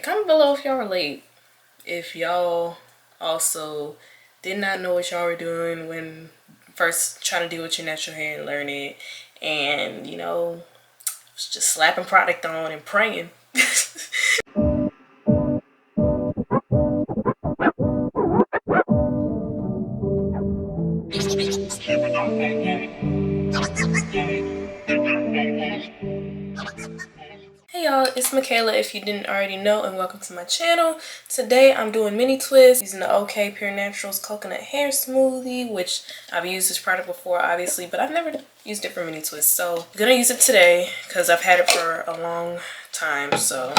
Comment below if y'all relate. If y'all also did not know what y'all were doing when first trying to deal with your natural hair and learn it, and you know, just slapping product on and praying. Hey y'all, it's Micayla if you didn't already know, and welcome to my channel. Today I'm doing mini twists using the OK Pure Naturals coconut hair smoothie, which I've used this product before obviously, but I've never used it for mini twists. So I'm gonna use it today because I've had it for a long time, so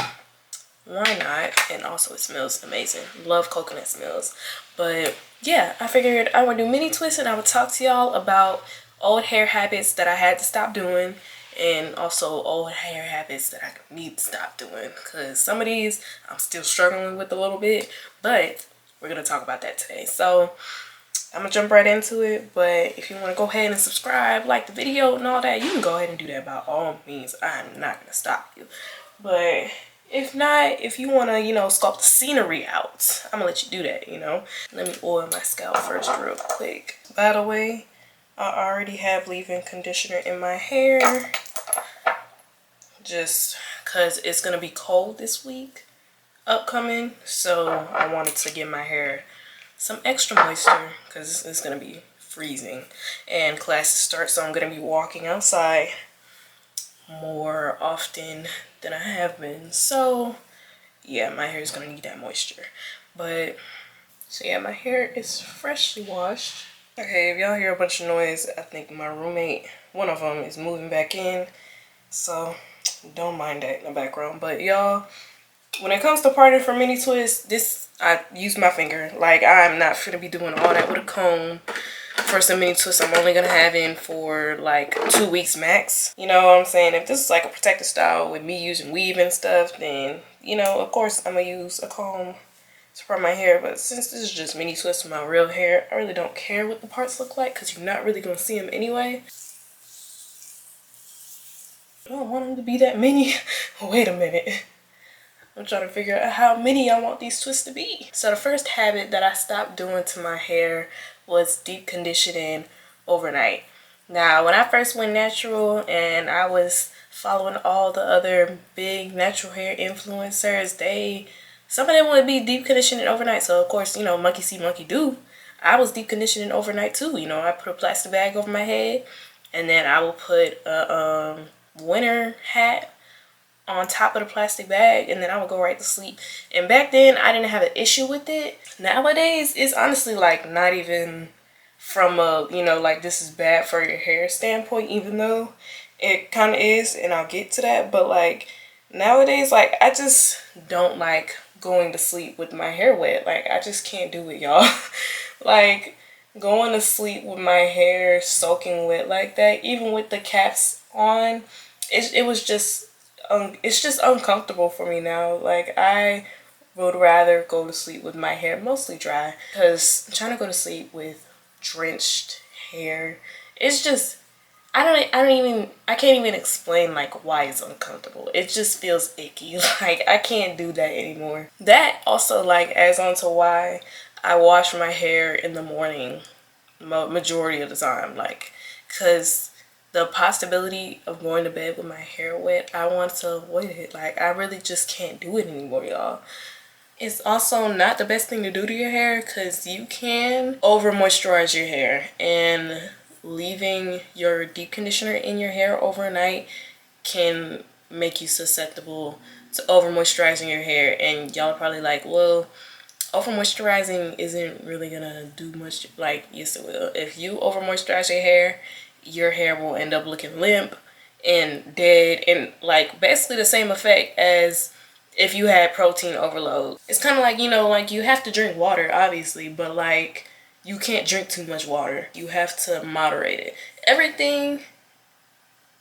why not? And also it smells amazing. Love coconut smells. But yeah, I figured I would do mini twists and I would talk to y'all about old hair habits that I had to stop doing, and also old hair habits that I need to stop doing, because some of these I'm still struggling with a little bit, but we're gonna talk about that today. So I'm gonna jump right into it. But if you want to go ahead and subscribe, like the video and all that, you can go ahead and do that by all means. I'm not gonna stop you. But if not, if you want to, you know, sculpt the scenery out, I'm gonna let you do that, you know. Let me oil my scalp first real quick. By the way, I already have leave-in conditioner in my hair, just because it's going to be cold this week upcoming. So I wanted to give my hair some extra moisture because it's going to be freezing and classes start. So I'm going to be walking outside more often than I have been. So yeah, my hair is going to need that moisture. But so yeah, my hair is freshly washed. Okay, if y'all hear a bunch of noise, I think my roommate, one of them, is moving back in, so don't mind that in the background. But y'all, when it comes to parting for mini twists, this, I use my finger. Like, I'm not gonna be doing all that with a comb for some mini twists. I'm only gonna have in for like 2 weeks max. You know what I'm saying? If this is like a protective style with me using weave and stuff, then, you know, of course I'm gonna use a comb to part my hair. But since this is just mini twists with my real hair, I really don't care what the parts look like because you're not really gonna see them anyway. I don't want them to be that many. Wait a minute, I'm trying to figure out how many I want these twists to be. So the first habit that I stopped doing to my hair was deep conditioning overnight. Now, when I first went natural and I was following all the other big natural hair influencers, some of them would be deep conditioning overnight. So of course, you know, monkey see, monkey do. I was deep conditioning overnight too. You know, I put a plastic bag over my head, and then I will put a winter hat on top of the plastic bag, and then I would go right to sleep. And back then I didn't have an issue with it. Nowadays it's honestly like not even from a, you know, like this is bad for your hair standpoint, even though it kind of is, and I'll get to that. But like nowadays, like I just don't like going to sleep with my hair wet. Like I just can't do it, y'all. Like going to sleep with my hair soaking wet like that, even with the caps on, it was just it's just uncomfortable for me now. Like I would rather go to sleep with my hair mostly dry, because trying to go to sleep with drenched hair, it's just, I can't even explain like why it's uncomfortable. It just feels icky. Like I can't do that anymore. That also like adds on to why I wash my hair in the morning majority of the time, like, because the possibility of going to bed with my hair wet, I want to avoid it. Like I really just can't do it anymore, y'all. It's also not the best thing to do to your hair because you can over moisturize your hair, and leaving your deep conditioner in your hair overnight can make you susceptible to over moisturizing your hair. And y'all are probably like, well, over moisturizing isn't really gonna do much. Like, yes it will. If you over moisturize your hair will end up looking limp and dead, and like basically the same effect as if you had protein overload. It's kind of like, you know, like you have to drink water obviously, but like you can't drink too much water. You have to moderate it. Everything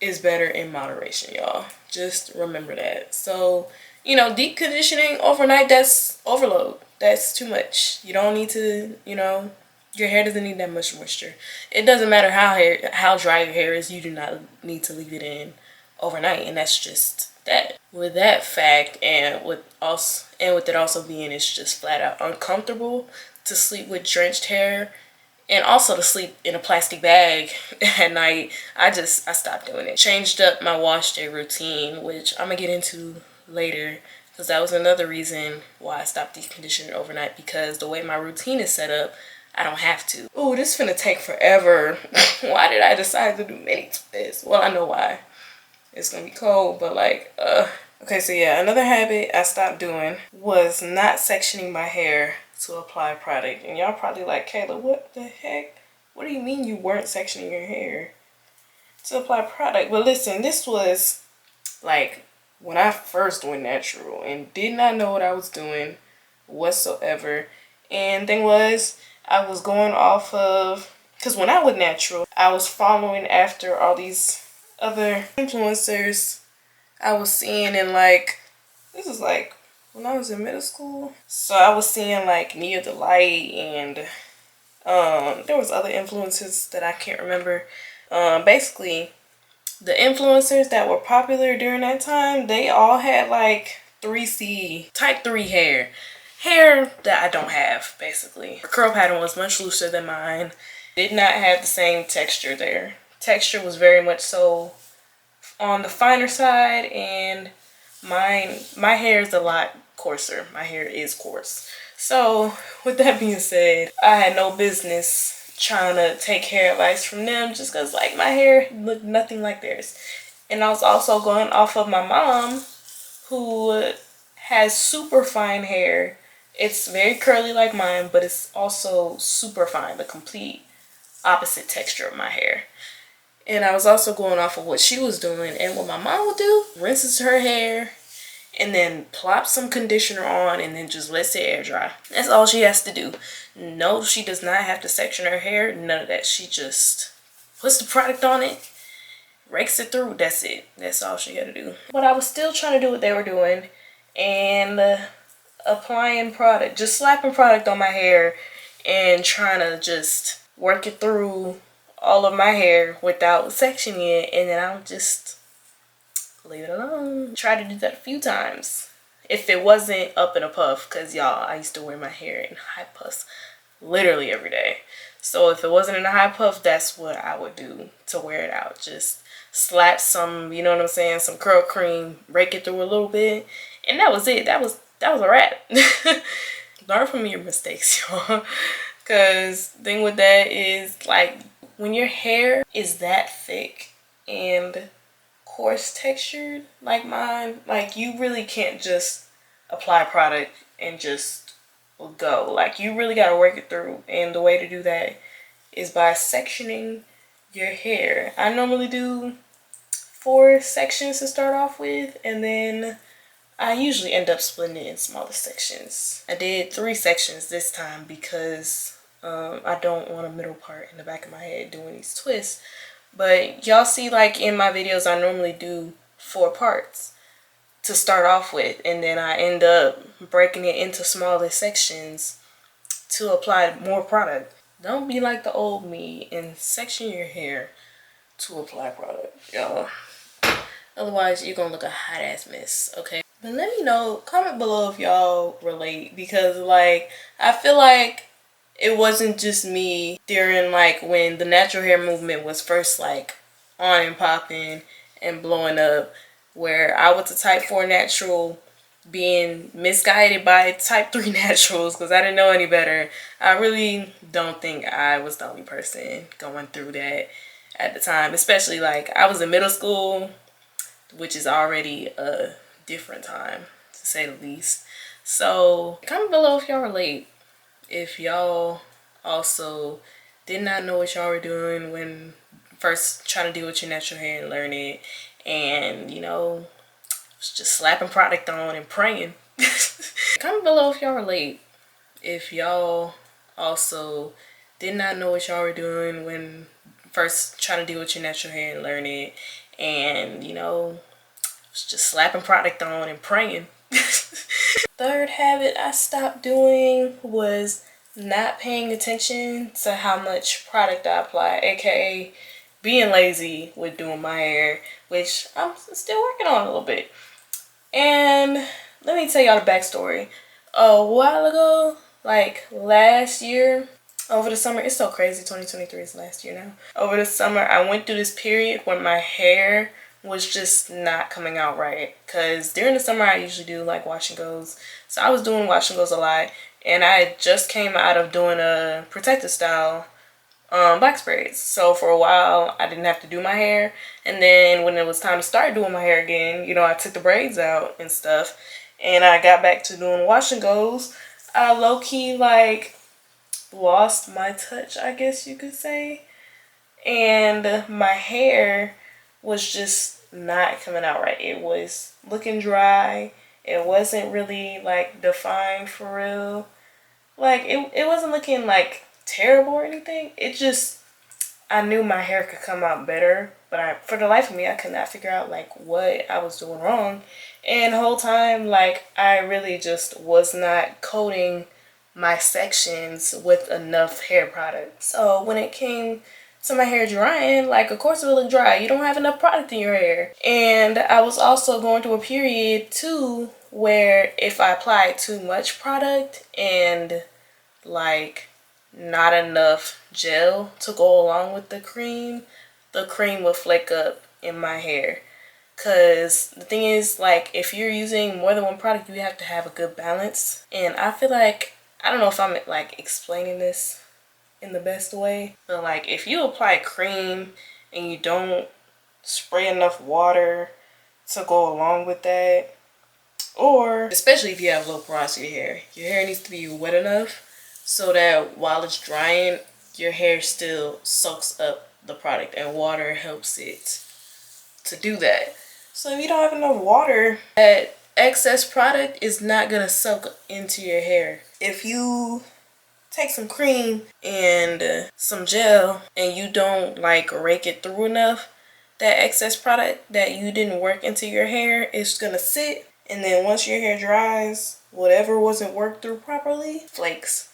is better in moderation, y'all. Just remember that. So, you know, deep conditioning overnight, that's overload. That's too much. You don't need to, you know, your hair doesn't need that much moisture. It doesn't matter how dry your hair is, you do not need to leave it in overnight. And that's that. With that fact, and with it also being it's just flat out uncomfortable to sleep with drenched hair, and also to sleep in a plastic bag at night, I stopped doing it. Changed up my wash day routine, which I'm gonna get into later, because that was another reason why I stopped deep conditioning overnight, because the way my routine is set up, I don't have to. Oh, this is finna take forever. Why did I decide to do mini twists? Well, I know why. It's gonna be cold, but like, Okay, so yeah, another habit I stopped doing was not sectioning my hair to apply product. And y'all probably like, Kayla, what the heck? What do you mean you weren't sectioning your hair to apply product? But listen, this was like when I first went natural and did not know what I was doing whatsoever. And thing was, I was going off of, because when I went natural, I was following after all these other influencers I was seeing in like, this is like when I was in middle school. So I was seeing like Near the Light, and there was other influencers that I can't remember. Basically, the influencers that were popular during that time, they all had like 3C, type 3 hair. Hair that I don't have, basically. The curl pattern was much looser than mine. Did not have the same texture there. Texture was very much so on the finer side, and my hair is a lot coarser. My hair is coarse. So with that being said, I had no business trying to take hair advice from them, just because like my hair looked nothing like theirs. And I was also going off of my mom, who has super fine hair. It's very curly like mine, but it's also super fine, the complete opposite texture of my hair. And I was also going off of what she was doing, and what my mom would do, rinses her hair and then plops some conditioner on and then just lets it air dry. That's all she has to do. No, she does not have to section her hair, none of that. She just puts the product on it, rakes it through, that's it. That's all she got to do. But I was still trying to do what they were doing, and applying product, just slapping product on my hair and trying to just work it through all of my hair without sectioning it, and then I would just leave it alone. Try to do that a few times if it wasn't up in a puff, because y'all, I used to wear my hair in high puffs literally every day. So if it wasn't in a high puff, that's what I would do to wear it out. Just slap some, you know what I'm saying, some curl cream, rake it through a little bit, and that was it. That was a wrap. Learn from your mistakes, y'all. Because thing with that is, like, when your hair is that thick and coarse textured like mine, like, you really can't just apply product and just go. Like, you really got to work it through, and the way to do that is by sectioning your hair. I normally do 4 sections to start off with, and then I usually end up splitting it in smaller sections. I did 3 sections this time because I don't want a middle part in the back of my head doing these twists. But y'all see, like in my videos, I normally do 4 parts to start off with, and then I end up breaking it into smaller sections to apply more product. Don't be like the old me and section your hair to apply product, y'all. Otherwise, you're gonna look a hot ass mess, okay? But let me know, comment below if y'all relate, because like, I feel like it wasn't just me during like when the natural hair movement was first like on and popping and blowing up, where I was a type 4 natural being misguided by type 3 naturals because I didn't know any better. I really don't think I was the only person going through that at the time, especially like I was in middle school, which is already a different time to say the least. So comment below if y'all relate, if y'all also did not know what y'all were doing when first trying to deal with your natural hair and learn it, and you know, just slapping product on and praying. Comment below if y'all relate, if y'all also did not know what y'all were doing when first trying to deal with your natural hair and learn it, and you know, just slapping product on and praying. Third habit I stopped doing was not paying attention to how much product I apply, aka being lazy with doing my hair, which I'm still working on a little bit. And let me tell y'all the backstory. A while ago, like last year, over the summer, it's so crazy, 2023 is last year now. Over the summer, I went through this period where my hair was just not coming out right. Because during the summer, I usually do like wash and goes. So I was doing wash and goes a lot. And I just came out of doing a protective style black braids. So for a while, I didn't have to do my hair. And then when it was time to start doing my hair again, you know, I took the braids out and stuff. And I got back to doing wash and goes. I low-key like lost my touch, I guess you could say. And my hair was just not coming out right. It was looking dry. It wasn't really like defined for real. Like it wasn't looking like terrible or anything. It just, I knew my hair could come out better, but for the life of me, I could not figure out like what I was doing wrong. And the whole time, like, I really just was not coating my sections with enough hair product. So when it came to my hair drying, like, of course it would look dry. You don't have enough product in your hair. And I was also going through a period too where if I applied too much product and like not enough gel to go along with the cream would flake up in my hair. Because the thing is, like, if you're using more than one product, you have to have a good balance. And I feel like, I don't know if I'm like explaining this in the best way, but like if you apply cream and you don't spray enough water to go along with that, or especially if you have low porosity hair, your hair needs to be wet enough so that while it's drying, your hair still soaks up the product, and water helps it to do that. So if you don't have enough water, that excess product is not gonna soak into your hair. If you take some cream and some gel and you don't like rake it through enough, that excess product that you didn't work into your hair is gonna sit, and then once your hair dries, whatever wasn't worked through properly flakes.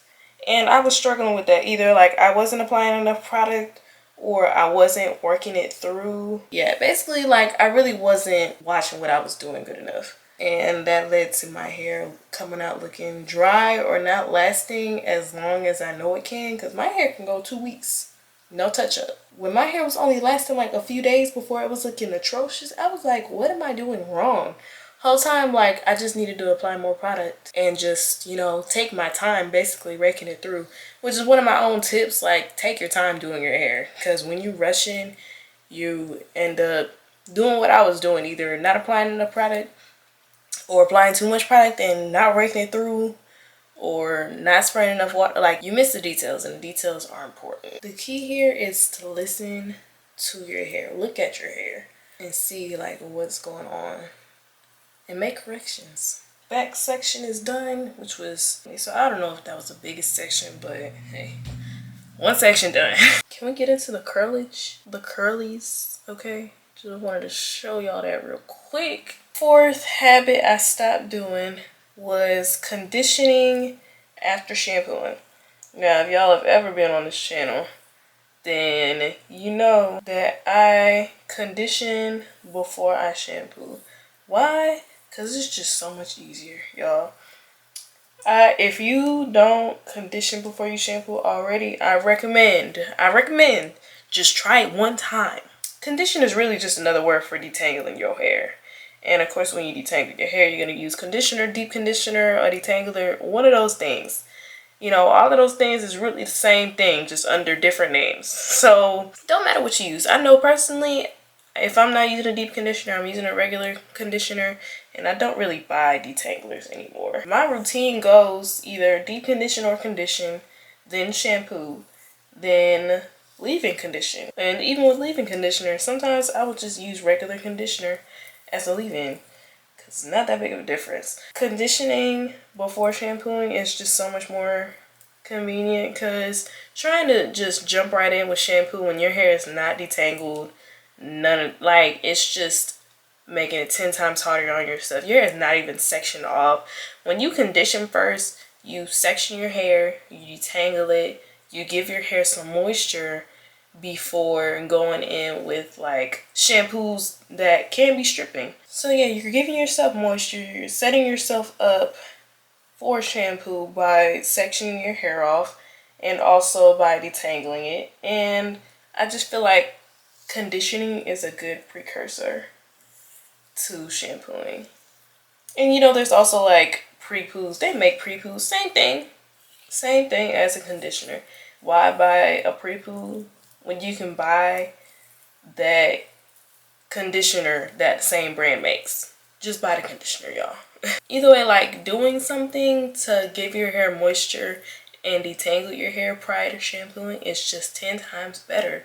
And I was struggling with that. Either like I wasn't applying enough product or I wasn't working it through. Yeah, basically like I really wasn't watching what I was doing good enough. And that led to my hair coming out looking dry or not lasting as long as I know it can. Because my hair can go 2 weeks, no touch up. When my hair was only lasting like a few days before it was looking atrocious, I was like, what am I doing wrong? Whole time, like, I just needed to apply more product and just, you know, take my time basically raking it through, which is one of my own tips. Like, take your time doing your hair, because when you rushing, you end up doing what I was doing, either not applying enough product or applying too much product and not raking it through, or not spraying enough water. Like, you miss the details, and the details are important. The key here is to listen to your hair. Look at your hair and see like what's going on and make corrections. Back section is done, which was, so I don't know if that was the biggest section, but hey, one section done. Can we get into the curlage? The curlies, okay? Just wanted to show y'all that real quick. Fourth habit I stopped doing was conditioning after shampooing. Now, if y'all have ever been on this channel, then you know that I condition before I shampoo. Why? Because it's just so much easier, y'all. If you don't condition before you shampoo already, I recommend just try it one time. Condition is really just another word for detangling your hair. And of course, when you detangle your hair, you're going to use conditioner, deep conditioner, or detangler, one of those things. You know, all of those things is really the same thing, just under different names. So, don't matter what you use. I know personally, if I'm not using a deep conditioner, I'm using a regular conditioner, and I don't really buy detanglers anymore. My routine goes either deep condition or condition, then shampoo, then leave-in condition. And even with leave-in conditioner, sometimes I would just use regular conditioner as a leave-in. It's not that big of a difference. Conditioning before shampooing is just so much more convenient, because trying to just jump right in with shampoo when your hair is not detangled, like, it's just making it 10 times harder on yourself. Your hair is not even sectioned off. When you condition first, you section your hair, you detangle it, you give your hair some moisture, before going in with like shampoos that can be stripping. So yeah, you're giving yourself moisture, you're setting yourself up for shampoo by sectioning your hair off and also by detangling it. And I just feel like conditioning is a good precursor to shampooing. And you know, there's also like pre-poos. They make pre-poos, same thing as a conditioner. Why buy a pre-poo when you can buy that conditioner that same brand makes? Just buy the conditioner, y'all. Either way, like doing something to give your hair moisture and detangle your hair prior to shampooing is just 10 times better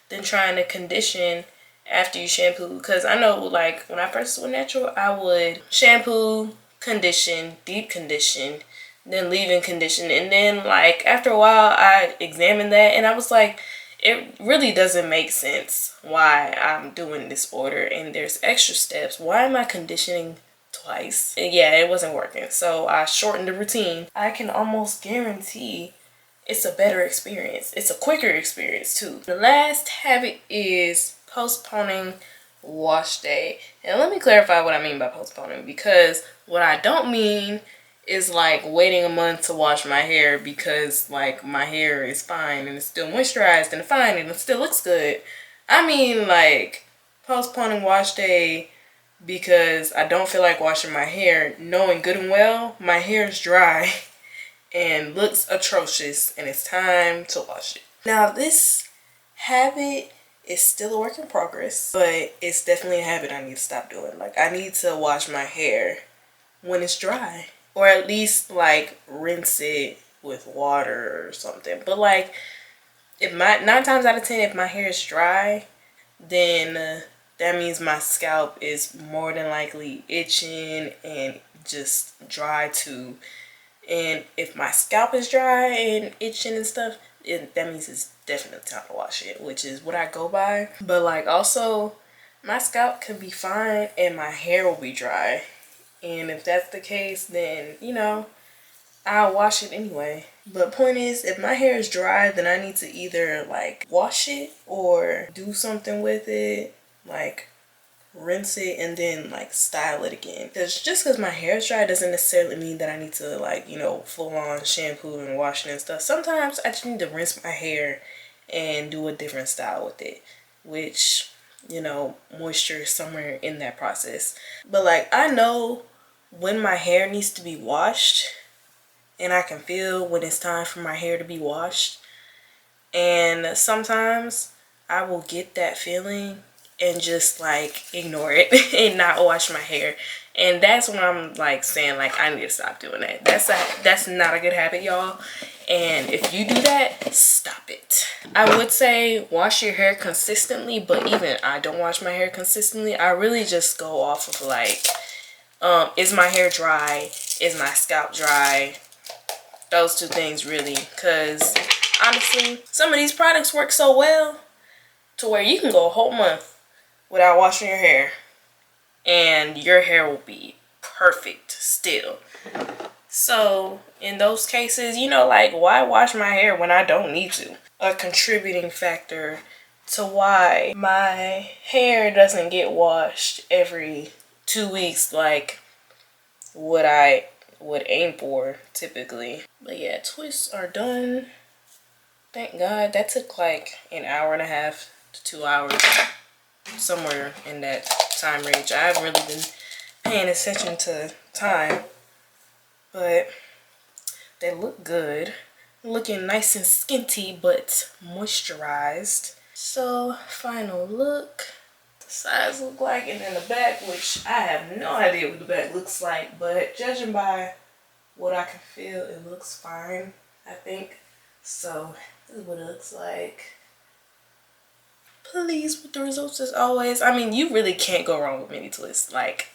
than trying to condition after you shampoo. Because I know, like, when I first went natural, I would shampoo, condition, deep condition, then leave in condition. And then, like, after a while, I examined that and I was like, it really doesn't make sense why I'm doing this order and there's extra steps. Why am I conditioning twice? And yeah, it wasn't working. So I shortened the routine. I can almost guarantee it's a better experience. It's a quicker experience too. The last habit is postponing wash day. And let me clarify what I mean by postponing, because what I don't mean is like waiting a month to wash my hair because like my hair is fine and it's still moisturized and fine and it still looks good. I mean like postponing wash day because I don't feel like washing my hair, knowing good and well my hair is dry and looks atrocious and it's time to wash it. Now this habit is still a work in progress, but it's definitely a habit I need to stop doing. Like I need to wash my hair when it's dry, or at least like rinse it with water or something. But like if 9 times out of 10 if my hair is dry, then that means my scalp is more than likely itching and just dry too. And if my scalp is dry and itching and stuff, that means it's definitely time to wash it, which is what I go by. But like also my scalp can be fine and my hair will be dry. And if that's the case, then, you know, I'll wash it anyway. But point is, if my hair is dry, then I need to either like wash it or do something with it, like rinse it and then like style it again. Because just because my hair is dry doesn't necessarily mean that I need to like, you know, full on shampoo and wash it and stuff. Sometimes I just need to rinse my hair and do a different style with it, which, you know, moisture is somewhere in that process. But like I know when my hair needs to be washed, and I can feel when it's time for my hair to be washed. And sometimes I will get that feeling and just like ignore it and not wash my hair. And that's when I'm like saying like I need to stop doing that. That's not a good habit, y'all. And if you do that, stop it. I would say wash your hair consistently, but even I don't wash my hair consistently. I really just go off of like, is my hair dry? Is my scalp dry? Those two things really, because honestly, some of these products work so well to where you can go a whole month without washing your hair and your hair will be perfect still. So in those cases, you know, like why wash my hair when I don't need to? A contributing factor to why my hair doesn't get washed every 2 weeks like what I would aim for typically. But yeah, twists are done. Thank God. That took like an hour and a half to 2 hours, somewhere in that time range. I haven't really been paying attention to time, but they look good. Looking nice and skinty but moisturized. So final look, the sides look like, and then the back, which I have no idea what the back looks like, but judging by what I can feel, it looks fine, I think. So this is what it looks like. Pleased with the results as always. I mean, you really can't go wrong with mini twists. Like,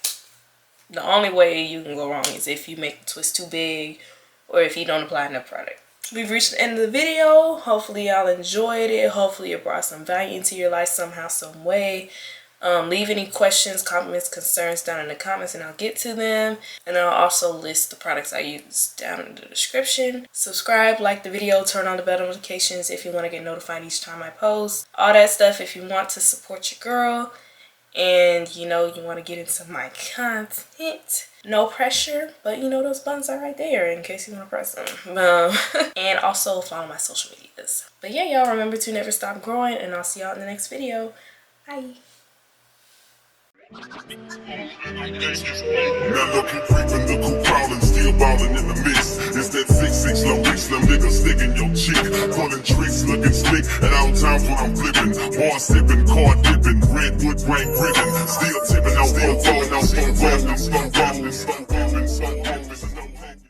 the only way you can go wrong is if you make the twist too big or if you don't apply enough product. We've reached the end of the video. Hopefully y'all enjoyed it. Hopefully it brought some value into your life somehow, some way. Leave any questions, comments, concerns down in the comments and I'll get to them. And I'll also list the products I use down in the description. Subscribe, like the video, turn on the bell notifications if you want to get notified each time I post. All that stuff if you want to support your girl and you know you want to get into my content. No pressure, but you know those buttons are right there in case you want to press them. And also follow my social medias. But yeah, y'all, remember to never stop growing, and I'll see y'all in the next video. Bye. Now look who creepin', look who prowlin', still ballin' in the mix. It's that 6'6" low rich, them niggas sticking your cheek. Pulling tricks, looking slick, at all times when I'm flippin'. Bar sippin', car dippin', redwood grain grippin'. Still tippin' out, still tippin' out, slow rollin', slow rollin', slow rollin', slow rollin'.